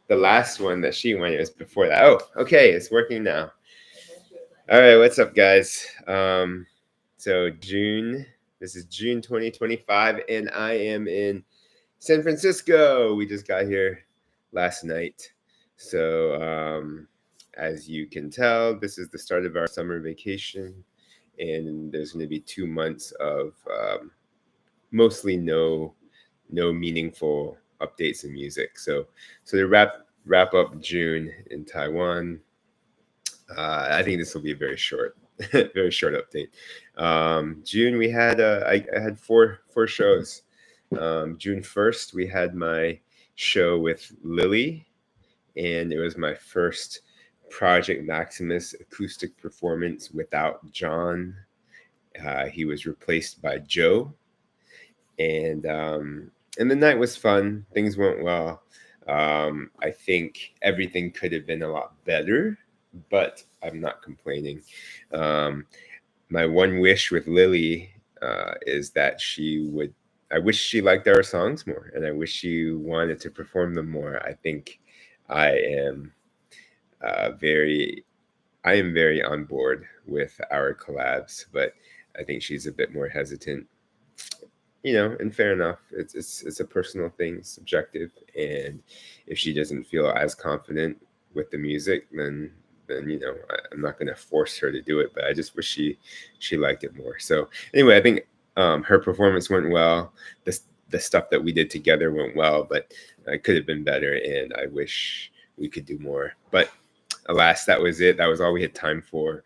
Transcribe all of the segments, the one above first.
the last one that she went, it was before that. Oh, okay, it's working now. All right, what's up, guys? So June, this is June 2025, and I am in San Francisco. We just got here last night. So, as you can tell, this is the start of our summer vacation, and there's going to be 2 months of mostly no meaningful updates in music. So to wrap up June in Taiwan, I think this will be a very short, very short update. June we had I had four shows. June 1st we had my show with Lily, and it was my first Project Maximus acoustic performance without John. He was replaced by Joe, and the night was fun. Things went well. I think everything could have been a lot better, but I'm not complaining. Um, my one wish with Lily is that she would. I wish she liked our songs more, and I wish she wanted to perform them more. I think I am very, I am very on board with our collabs, but I think she's a bit more hesitant. And fair enough. It's a personal thing, subjective, and if she doesn't feel as confident with the music, then I'm not going to force her to do it. But I just wish she liked it more. So anyway, I think her performance went well. The stuff that we did together went well, but it could have been better, and I wish we could do more. But alas, that was it. That was all we had time for.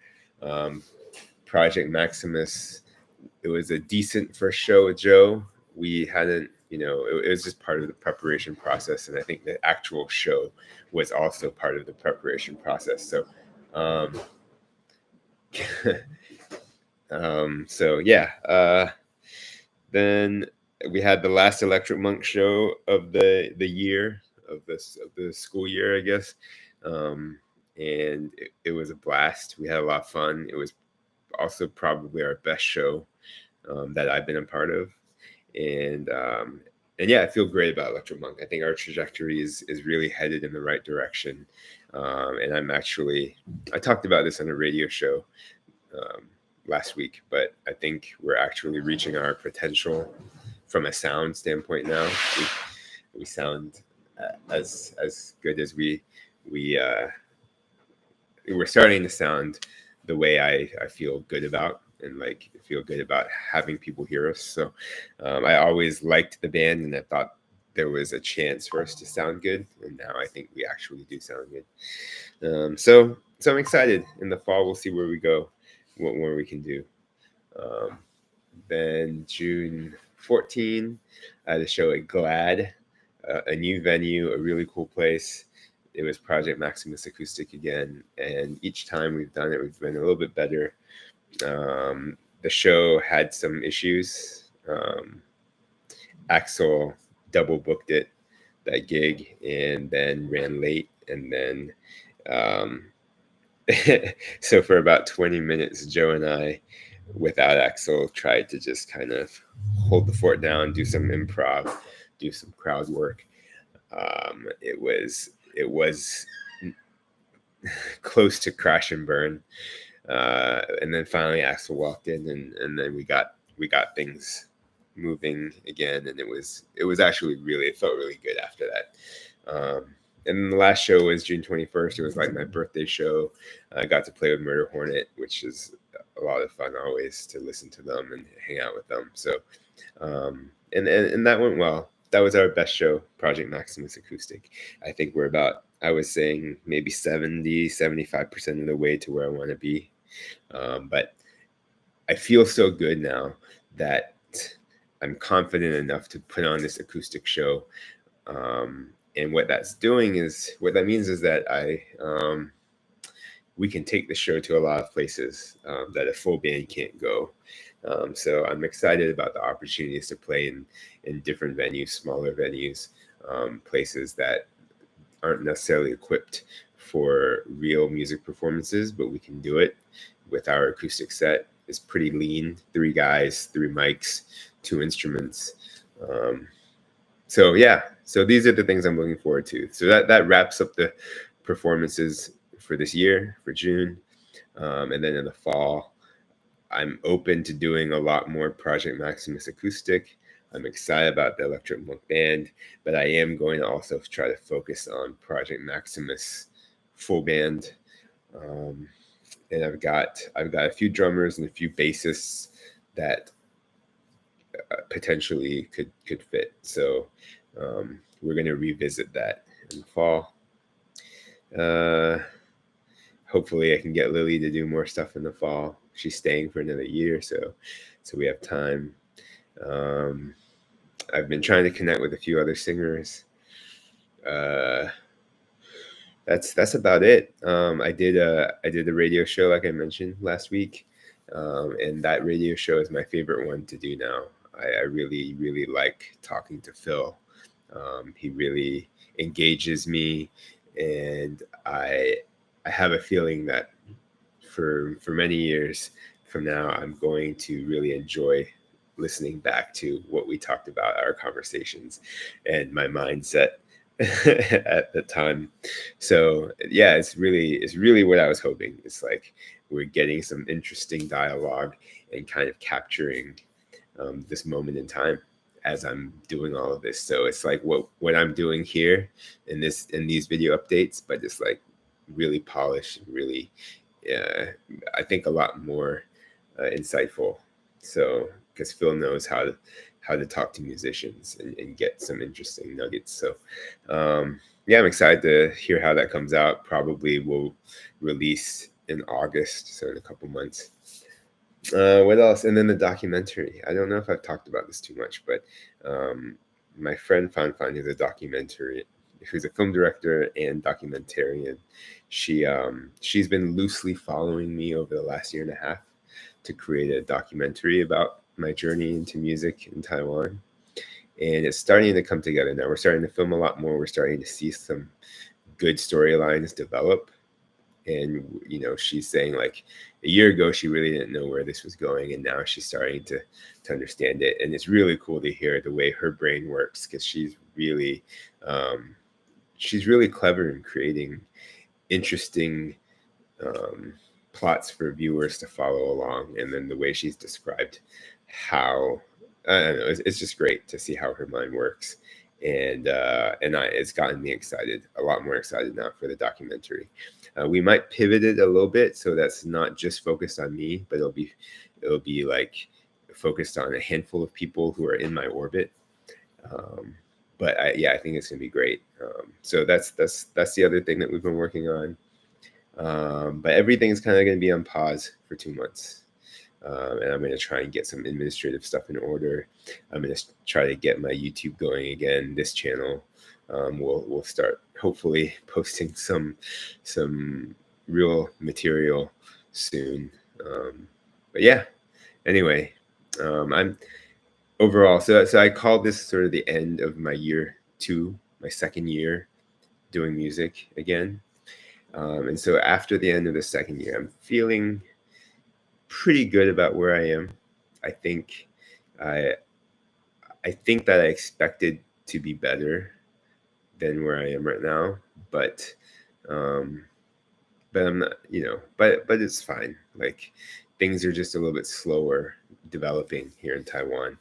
Project Maximus, it was a decent first show with Joe. We hadn't, it was just part of the preparation process, and I think the actual show was also part of the preparation process. So, um, so yeah. Then we had the last Electric Monk show of the year of the school year, I guess, and it was a blast. We had a lot of fun. It was also probably our best show that I've been a part of, and yeah, I feel great about Electro Monk. I think our trajectory is really headed in the right direction, and I talked about this on a radio show um, last week, but I think we're actually reaching our potential from a sound standpoint now. We sound as good as we're starting to sound the way I feel good about, and like feel good about having people hear us. So I always liked the band, and I thought there was a chance for us to sound good, and now I think we actually do sound good. So I'm excited. In the fall, we'll see where we go, what more we can do. Then June 14, I had a show at Glad, a new venue, a really cool place. It was Project Maximus Acoustic again, and each time we've done it, we've been a little bit better. The show had some issues. Axel double booked that gig, and then ran late, and then so for about 20 minutes, Joe and I, without Axel, tried to just kind of hold the fort down, do some improv, do some crowd work. It was close to crash and burn, and then finally Axel walked in, and then we got things moving again, and it was actually it felt really good after that. And the last show was June 21st. It was like my birthday show. I got to play with Murder Hornet, which is a lot of fun always to listen to them and hang out with them. So, and that went well. That was our best show, Project Maximus Acoustic. I think we're about, I was saying, maybe 75% of the way to where I want to be. But I feel so good now that I'm confident enough to put on this acoustic show. And what that means is that we can take the show to a lot of places that a full band can't go. So I'm excited about the opportunities to play in different venues, smaller venues, places that aren't necessarily equipped for real music performances, but we can do it with our acoustic set. It's pretty lean, 3 guys, 3 mics, 2 instruments. So yeah, So these are the things I'm looking forward to. So that wraps up the performances for this year, for June. And then in the fall, I'm open to doing a lot more Project Maximus acoustic. I'm excited about the Electric Monk Band, but I am going to also try to focus on Project Maximus full band. And I've got a few drummers and a few bassists that potentially could fit. So we're going to revisit that in the fall. Hopefully I can get Lily to do more stuff in the fall. She's staying for another year, so we have time. I've been trying to connect with a few other singers. That's about it. I did a radio show, like I mentioned last week, and that radio show is my favorite one to do now. I really like talking to Phil. He really engages me, and I have a feeling that for many years from now, I'm going to really enjoy listening back to what we talked about, our conversations, and my mindset at the time. So yeah, it's really what I was hoping. It's like we're getting some interesting dialogue and kind of capturing this moment in time as I'm doing all of this. So it's like what I'm doing here in these video updates, but it's like really polished and really, I think a lot more insightful. So because Phil knows how to talk to musicians and get some interesting nuggets. So yeah, I'm excited to hear how that comes out. Probably will release in August, so in a couple months. What else? And then the documentary. I don't know if I've talked about this too much, but my friend Fan is a documentary, who's a film director and documentarian. She's been loosely following me over the last year and a half to create a documentary about my journey into music in Taiwan. And it's starting to come together now. We're starting to film a lot more. We're starting to see some good storylines develop. And she's saying like a year ago she really didn't know where this was going, and now she's starting to understand it. And it's really cool to hear the way her brain works, because she's really clever in creating interesting plots for viewers to follow along. And then the way she's described how, I don't know, it's just great to see how her mind works. And it's gotten me excited, a lot more excited now for the documentary. We might pivot it a little bit so that's not just focused on me, but it'll be like focused on a handful of people who are in my orbit. But I think it's gonna be great. So that's the other thing that we've been working on. But everything's kind of gonna be on pause for 2 months. And I'm going to try and get some administrative stuff in order. I'm going to try to get my YouTube going again. This channel, we'll start hopefully posting some real material soon. But yeah, anyway, I'm overall. So I call this sort of the end of my year 2, my second year doing music again. And so after the end of the second year, I'm feeling pretty good about where I am. I think that I expected to be better than where I am right now, but I'm not, but it's fine. Like things are just a little bit slower developing here in Taiwan,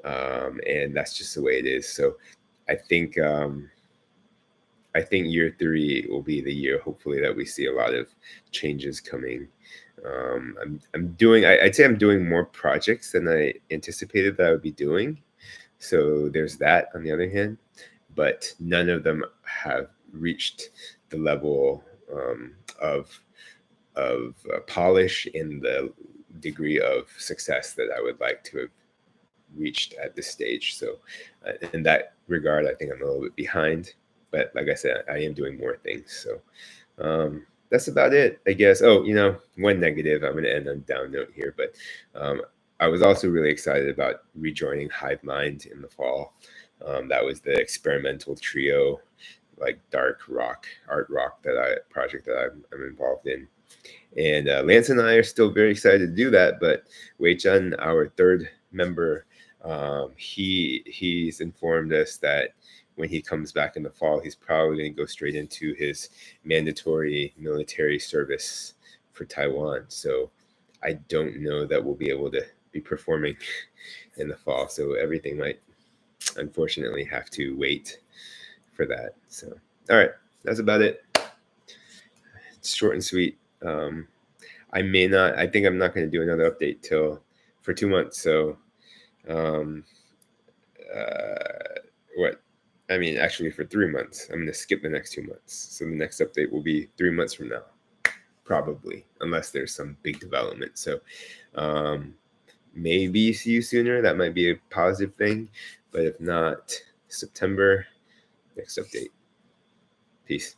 and that's just the way it is. So I think year 3 will be the year, hopefully, that we see a lot of changes coming. I'd say I'm doing more projects than I anticipated that I would be doing. So there's that on the other hand, but none of them have reached the level of polish and the degree of success that I would like to have reached at this stage. So in that regard, I think I'm a little bit behind, but like I said, I am doing more things. So that's about it, I guess. Oh, one negative, I'm going to end on a down note here, but I was also really excited about rejoining Hive Mind in the fall. That was the experimental trio, like dark rock, art rock project that I'm involved in. And Lance and I are still very excited to do that, but Wei Chun, our third member, he's informed us that when he comes back in the fall, he's probably going to go straight into his mandatory military service for Taiwan. So I don't know that we'll be able to be performing in the fall. So everything might unfortunately have to wait for that. So, all right, that's about it. It's short and sweet. I may not, I think I'm not going to do another update for 2 months. So, um, what? I mean, actually, for 3 months. I'm going to skip the next 2 months. So the next update will be 3 months from now, probably, unless there's some big development. So maybe see you sooner. That might be a positive thing. But if not, September, next update. Peace.